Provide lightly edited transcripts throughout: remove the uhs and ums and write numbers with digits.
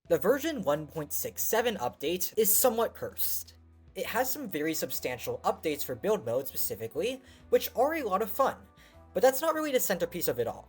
The version 1.67 update is somewhat cursed. It has some very substantial updates for build mode specifically, which are a lot of fun, but that's not really the centerpiece of it all.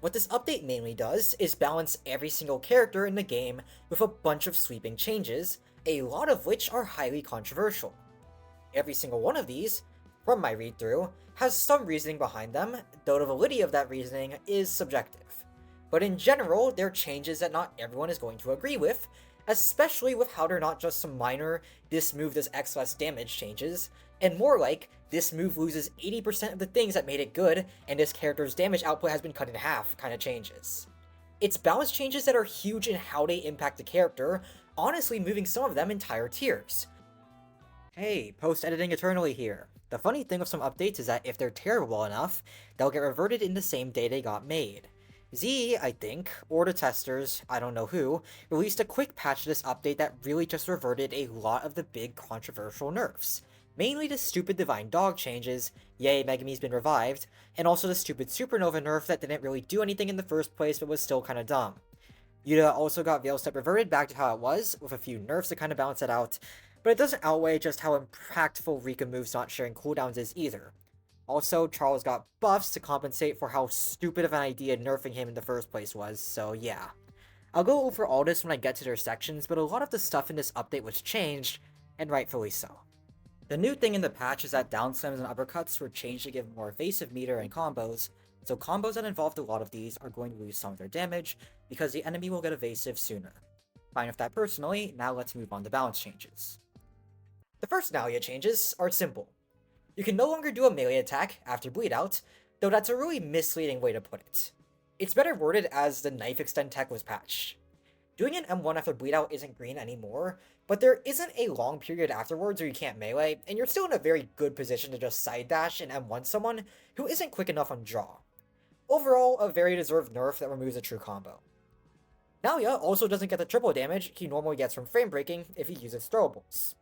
What this update mainly does is balance every single character in the game with a bunch of sweeping changes, a lot of which are highly controversial. Every single one of these, from my read-through, has some reasoning behind them, though the validity of that reasoning is subjective. But in general, they're changes that not everyone is going to agree with, especially with how they're not just some minor, this move does X less damage changes, and more like, this move loses 80% of the things that made it good, and this character's damage output has been cut in half kind of changes. It's balance changes that are huge in how they impact the character, honestly moving some of them entire tiers. Hey, post-editing eternally here. The funny thing with some updates is that if they're terrible enough, they'll get reverted in the same day they got made. Z, I think, or the testers, I don't know who, released a quick patch to this update that really just reverted a lot of the big controversial nerfs. Mainly the stupid Divine Dog changes, yay Megumi's been revived, and also the stupid Supernova nerf that didn't really do anything in the first place but was still kinda dumb. Yuta also got Veil Step reverted back to how it was, with a few nerfs to kinda balance it out, but it doesn't outweigh just how impractical Rika moves not sharing cooldowns is either. Also, Charles got buffs to compensate for how stupid of an idea nerfing him in the first place was, so yeah. I'll go over all this when I get to their sections, but a lot of the stuff in this update was changed, and rightfully so. The new thing in the patch is that downslams and uppercuts were changed to give more evasive meter and combos, so combos that involved a lot of these are going to lose some of their damage, because the enemy will get evasive sooner. Fine with that personally, now let's move on to balance changes. The first Naoya changes are simple. You can no longer do a melee attack after bleed out, though that's a really misleading way to put it. It's better worded as the knife extend tech was patched. Doing an M1 after bleed out isn't green anymore, but there isn't a long period afterwards where you can't melee, and you're still in a very good position to just side dash and M1 someone who isn't quick enough on draw. Overall, a very deserved nerf that removes a true combo. Naoya also doesn't get the triple damage he normally gets from frame breaking if he uses throwables.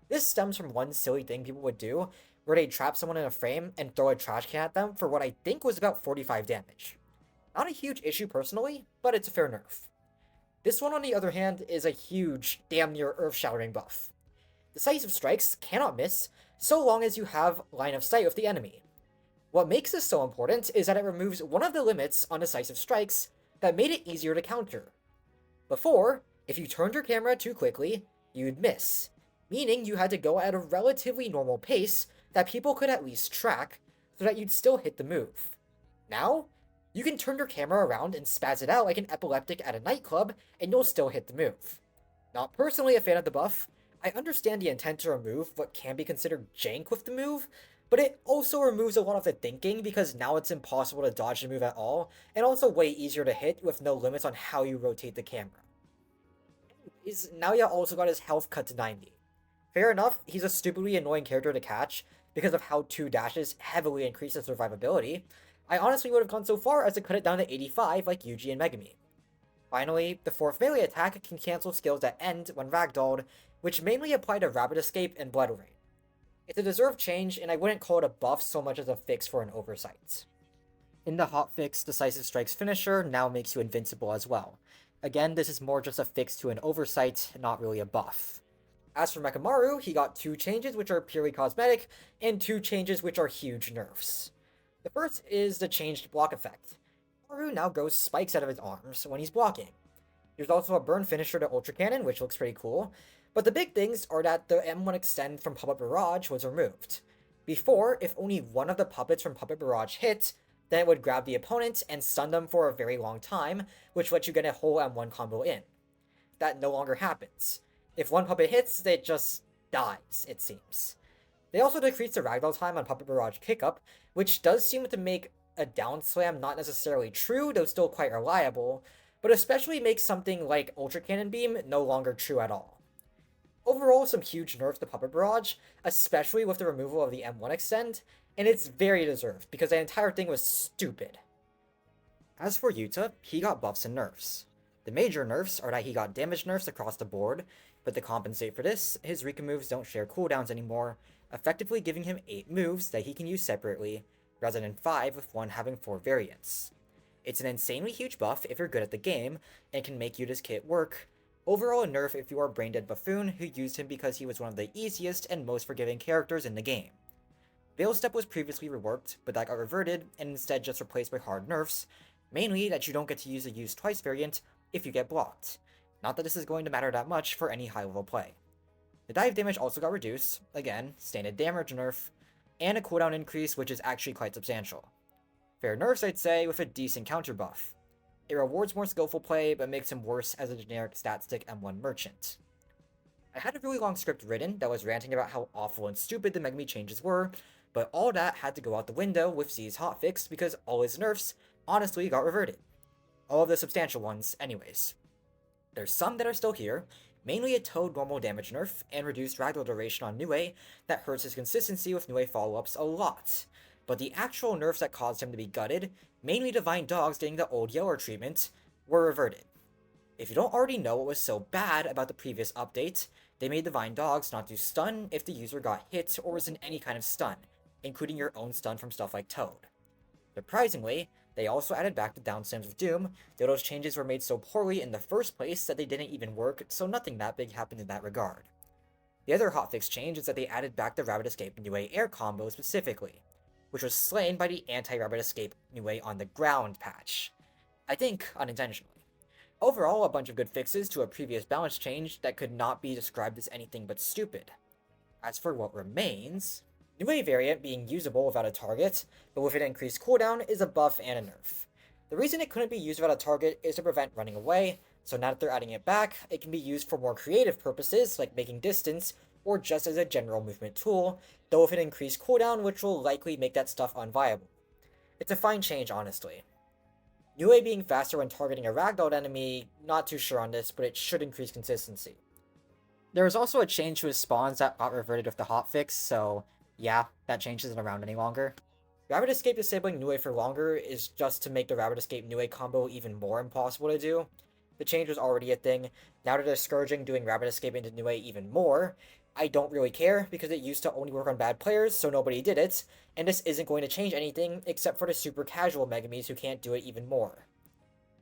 This stems from one silly thing people would do, where they trap someone in a frame and throw a trash can at them for what I think was about 45 damage. Not a huge issue personally, but it's a fair nerf. This one on the other hand is a huge, damn near earth-shattering buff. Decisive strikes cannot miss, so long as you have line of sight with the enemy. What makes this so important is that it removes one of the limits on decisive strikes that made it easier to counter. Before, if you turned your camera too quickly, you'd miss, meaning you had to go at a relatively normal pace that people could at least track, so that you'd still hit the move. Now, you can turn your camera around and spaz it out like an epileptic at a nightclub, and you'll still hit the move. Not personally a fan of the buff, I understand the intent to remove what can be considered jank with the move, but it also removes a lot of the thinking because now it's impossible to dodge the move at all, and also way easier to hit with no limits on how you rotate the camera. Anyways, Naoya also got his health cut to 90. Fair enough, he's a stupidly annoying character to catch, because of how 2 dashes heavily increase his survivability. I honestly would have gone so far as to cut it down to 85 like Yuji and Megumi. Finally, the 4th melee attack can cancel skills that end when ragdolled, which mainly apply to Rapid Escape and Blood Rain. It's a deserved change, and I wouldn't call it a buff so much as a fix for an oversight. In the Hotfix, Decisive Strike's finisher now makes you invincible as well. Again, this is more just a fix to an oversight, not really a buff. As for Mechamaru, he got 2 changes which are purely cosmetic, and 2 changes which are huge nerfs. The first is the changed block effect. Mechamaru now grows spikes out of his arms when he's blocking. There's also a burn finisher to Ultra Cannon, which looks pretty cool, but the big things are that the M1 extend from Puppet Barrage was removed. Before, if only one of the puppets from Puppet Barrage hit, then it would grab the opponent and stun them for a very long time, which lets you get a whole M1 combo in. That no longer happens. If one puppet hits, it just dies, it seems. They also decrease the ragdoll time on Puppet Barrage Kickup, which does seem to make a Downslam not necessarily true, though still quite reliable, but especially makes something like Ultra Cannon Beam no longer true at all. Overall, some huge nerfs to Puppet Barrage, especially with the removal of the M1 extend, and it's very deserved, because the entire thing was stupid. As for Yuta, he got buffs and nerfs. The major nerfs are that he got damage nerfs across the board, but to compensate for this, his Rika moves don't share cooldowns anymore, effectively giving him 8 moves that he can use separately, rather than 5 with one having 4 variants. It's an insanely huge buff if you're good at the game, and can make Yuta's kit work, Overall a nerf if you are a brain-dead buffoon who used him because he was one of the easiest and most forgiving characters in the game. Veil Step was previously reworked, but that got reverted and instead just replaced by hard nerfs, mainly that you don't get to use the use twice variant if you get blocked. Not that this is going to matter that much for any high-level play. The dive damage also got reduced, again, standard damage nerf, and a cooldown increase which is actually quite substantial. Fair nerfs I'd say, with a decent counter buff. It rewards more skillful play, but makes him worse as a generic stat stick M1 merchant. I had a really long script written that was ranting about how awful and stupid the Megumi changes were, but all that had to go out the window with Z's hotfix because all his nerfs honestly got reverted. All of the substantial ones, anyways. There's some that are still here, mainly a Toad normal damage nerf and reduced ragdoll duration on Nue that hurts his consistency with Nue follow-ups a lot. But the actual nerfs that caused him to be gutted, mainly Divine Dogs getting the old Yeller treatment, were reverted. If you don't already know what was so bad about the previous update, they made Divine Dogs not do stun if the user got hit or was in any kind of stun, including your own stun from stuff like Toad. Surprisingly, they also added back the Downslams of Doom, though those changes were made so poorly in the first place that they didn't even work, so nothing that big happened in that regard. The other hotfix change is that they added back the Rabbit Escape Nue air combo specifically, which was slain by the anti-Rabbit Escape Nue on the ground patch. I think unintentionally. Overall, a bunch of good fixes to a previous balance change that could not be described as anything but stupid. As for what remains, Nue variant being usable without a target, but with an increased cooldown is a buff and a nerf. The reason it couldn't be used without a target is to prevent running away, so now that they're adding it back, it can be used for more creative purposes like making distance, or just as a general movement tool, though with an increased cooldown which will likely make that stuff unviable. It's a fine change honestly. Nue being faster when targeting a ragdolled enemy, not too sure on this, but it should increase consistency. There was also a change to his spawns that got reverted with the hotfix, so yeah, that change isn't around any longer. Rabbit Escape disabling Nue for longer is just to make the Rabbit Escape Nue combo even more impossible to do. The change was already a thing, now they're discouraging doing Rabbit Escape into Nue even more. I don't really care, because it used to only work on bad players, so nobody did it, and this isn't going to change anything except for the super casual Megumis who can't do it even more.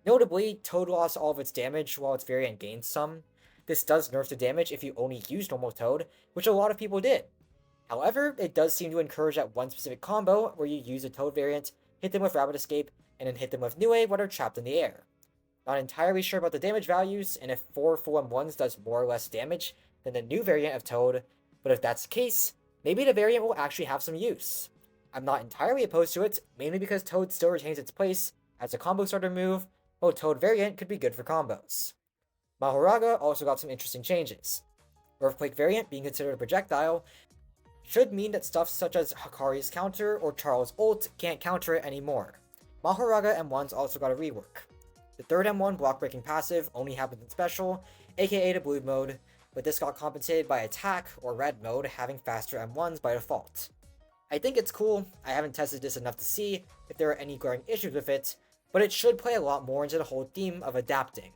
Notably, Toad lost all of its damage while its variant gained some. This does nerf the damage if you only use normal Toad, which a lot of people did. However, it does seem to encourage that one specific combo where you use a Toad variant, hit them with Rabbit Escape, and then hit them with Nue when they're trapped in the air. Not entirely sure about the damage values, and if 4 full M1s does more or less damage than the new variant of Toad, but if that's the case, maybe the variant will actually have some use. I'm not entirely opposed to it, mainly because Toad still retains its place as a combo starter move, while Toad variant could be good for combos. Mahoraga also got some interesting changes. Earthquake variant being considered a projectile should mean that stuff such as Hakari's counter or Charles' ult can't counter it anymore. Mahoraga M1s also got a rework. The third M1 block breaking passive only happens in special, aka the blue mode, but this got compensated by attack or red mode having faster M1s by default. I think it's cool, I haven't tested this enough to see if there are any glaring issues with it, but it should play a lot more into the whole theme of adapting.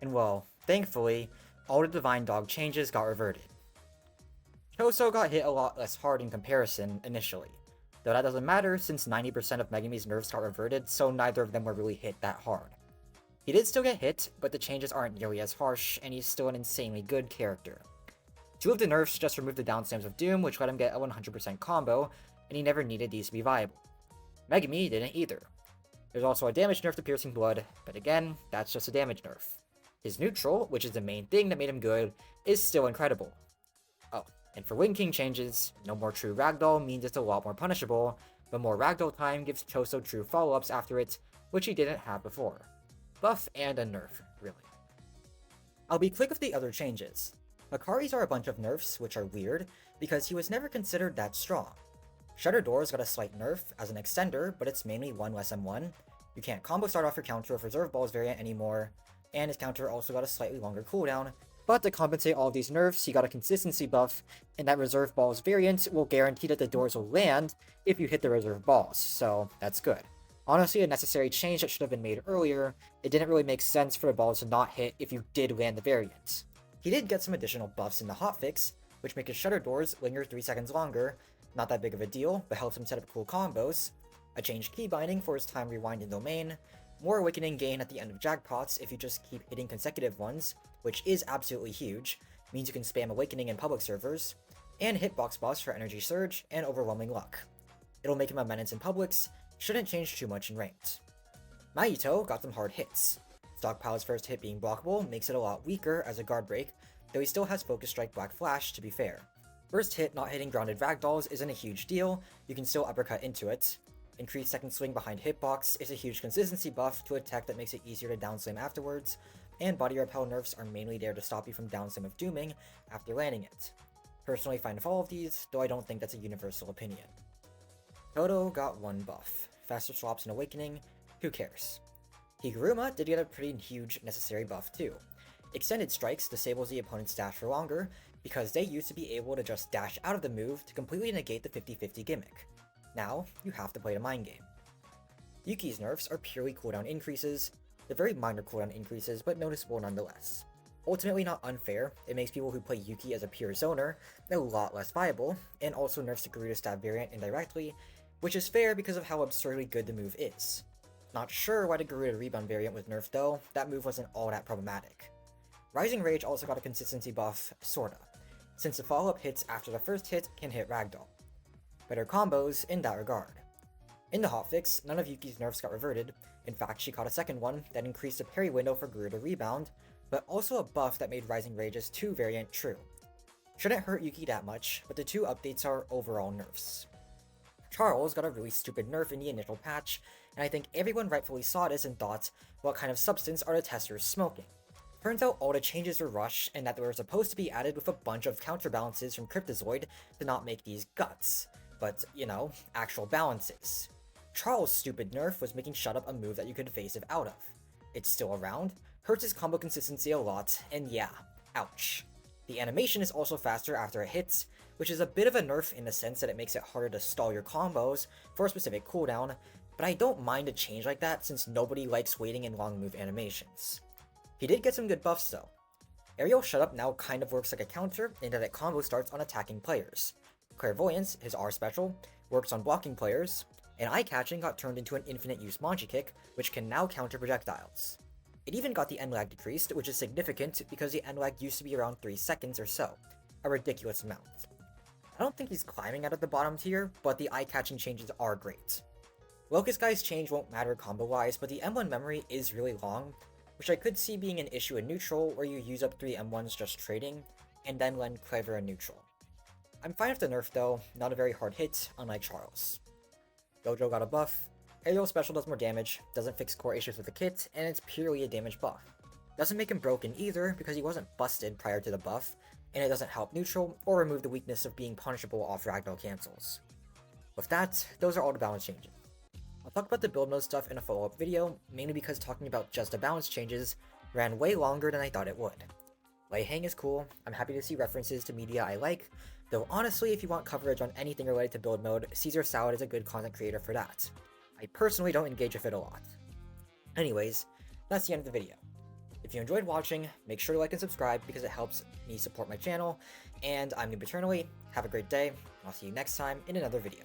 And well, thankfully, all the Divine Dog changes got reverted. Choso got hit a lot less hard in comparison initially, though that doesn't matter since 90% of Megumi's nerfs got reverted, so neither of them were really hit that hard. He did still get hit, but the changes aren't nearly as harsh, and he's still an insanely good character. 2 of the nerfs just removed the Downslams of Doom, which let him get a 100% combo, and he never needed these to be viable. Megumi didn't either. There's also a damage nerf to Piercing Blood, but again, that's just a damage nerf. His neutral, which is the main thing that made him good, is still incredible. Oh, and for Wind King changes, no more true ragdoll means it's a lot more punishable, but more ragdoll time gives Choso true follow-ups after it, which he didn't have before. Buff and a nerf, really. I'll be quick with the other changes. Hakari's are a bunch of nerfs, which are weird, because he was never considered that strong. Shutter Doors got a slight nerf as an extender, but it's mainly 1 less M1. You can't combo start off your counter with Reserve Balls variant anymore, and his counter also got a slightly longer cooldown, but to compensate all of these nerfs, he got a consistency buff, and that Reserve Balls variant will guarantee that the doors will land if you hit the Reserve Balls, so that's good. Honestly, a necessary change that should have been made earlier. It didn't really make sense for the balls to not hit if you did land the variant. He did get some additional buffs in the hotfix, which make his Shutter Doors linger 3 seconds longer, not that big of a deal, but helps him set up cool combos, a changed key binding for his time rewind in domain, more awakening gain at the end of jackpots if you just keep hitting consecutive ones, which is absolutely huge, means you can spam Awakening in public servers, and Hitbox Boss for Energy Surge and Overwhelming Luck. It'll make him a menace in publics, shouldn't change too much in ranked. Mahito got some hard hits. Stockpile's first hit being blockable makes it a lot weaker as a guard break, though he still has Focus Strike Black Flash to be fair. First hit not hitting grounded ragdolls isn't a huge deal, you can still uppercut into it. Increased second swing behind hitbox is a huge consistency buff to a tech that makes it easier to downslam afterwards, and body repel nerfs are mainly there to stop you from downslam of dooming after landing it. Personally fine with all of these, though I don't think that's a universal opinion. Todo got one buff. Faster swaps and Awakening, who cares? Higuruma did get a pretty huge necessary buff too. Extended Strikes disables the opponent's dash for longer, because they used to be able to just dash out of the move to completely negate the 50-50 gimmick. Now, you have to play the mind game. Yuki's nerfs are purely cooldown increases. They're very minor cooldown increases, but noticeable nonetheless. Ultimately not unfair, it makes people who play Yuki as a pure zoner a lot less viable, and also nerfs the Garuda stab variant indirectly, which is fair because of how absurdly good the move is. Not sure why the Garuda rebound variant was nerfed though, that move wasn't all that problematic. Rising Rage also got a consistency buff, sorta, since the follow-up hits after the first hit can hit ragdoll. Better combos in that regard. In the hotfix, none of Yuki's nerfs got reverted, in fact she caught a second one that increased the parry window for Garuda rebound, but also a buff that made Rising Rage's 2 variant true. Shouldn't hurt Yuki that much, but the 2 updates are overall nerfs. Charles got a really stupid nerf in the initial patch, and I think everyone rightfully saw this and thought, what kind of substance are the testers smoking? Turns out all the changes were rushed, and that they were supposed to be added with a bunch of counterbalances from Cryptozoid to not make these guts, but, you know, actual balances. Charles' stupid nerf was making Shut Up a move that you could evasive out of. It's still around, hurts his combo consistency a lot, and yeah, ouch. The animation is also faster after it hits, which is a bit of a nerf in the sense that it makes it harder to stall your combos for a specific cooldown, but I don't mind a change like that since nobody likes waiting in long move animations. He did get some good buffs though. Aerial Shut Up now kind of works like a counter in that it combo starts on attacking players. Clairvoyance, his R special, works on blocking players, and Eye Catching got turned into an infinite use Manji Kick, which can now counter projectiles. It even got the end lag decreased, which is significant because the end lag used to be around 3 seconds or so, a ridiculous amount. I don't think he's climbing out of the bottom tier, but the eye-catching changes are great. Locust Guy's change won't matter combo-wise, but the M1 memory is really long, which I could see being an issue in neutral where you use up 3 M1s just trading, and then lend Clever in neutral. I'm fine with the nerf though, not a very hard hit, unlike Charles. Gojo got a buff. Aerial Special does more damage, doesn't fix core issues with the kit, and it's purely a damage buff. Doesn't make him broken either because he wasn't busted prior to the buff, and it doesn't help neutral or remove the weakness of being punishable off ragdoll cancels. With that, those are all the balance changes. I'll talk about the build mode stuff in a follow-up video, mainly because talking about just the balance changes ran way longer than I thought it would. Lei Heng is cool, I'm happy to see references to media I like, though honestly if you want coverage on anything related to build mode, Caesar Salad is a good content creator for that. I personally don't engage with it a lot. Anyways, that's the end of the video. If you enjoyed watching, make sure to like and subscribe because it helps me support my channel, and I'm Noob Eternally. Have a great day, and I'll see you next time in another video.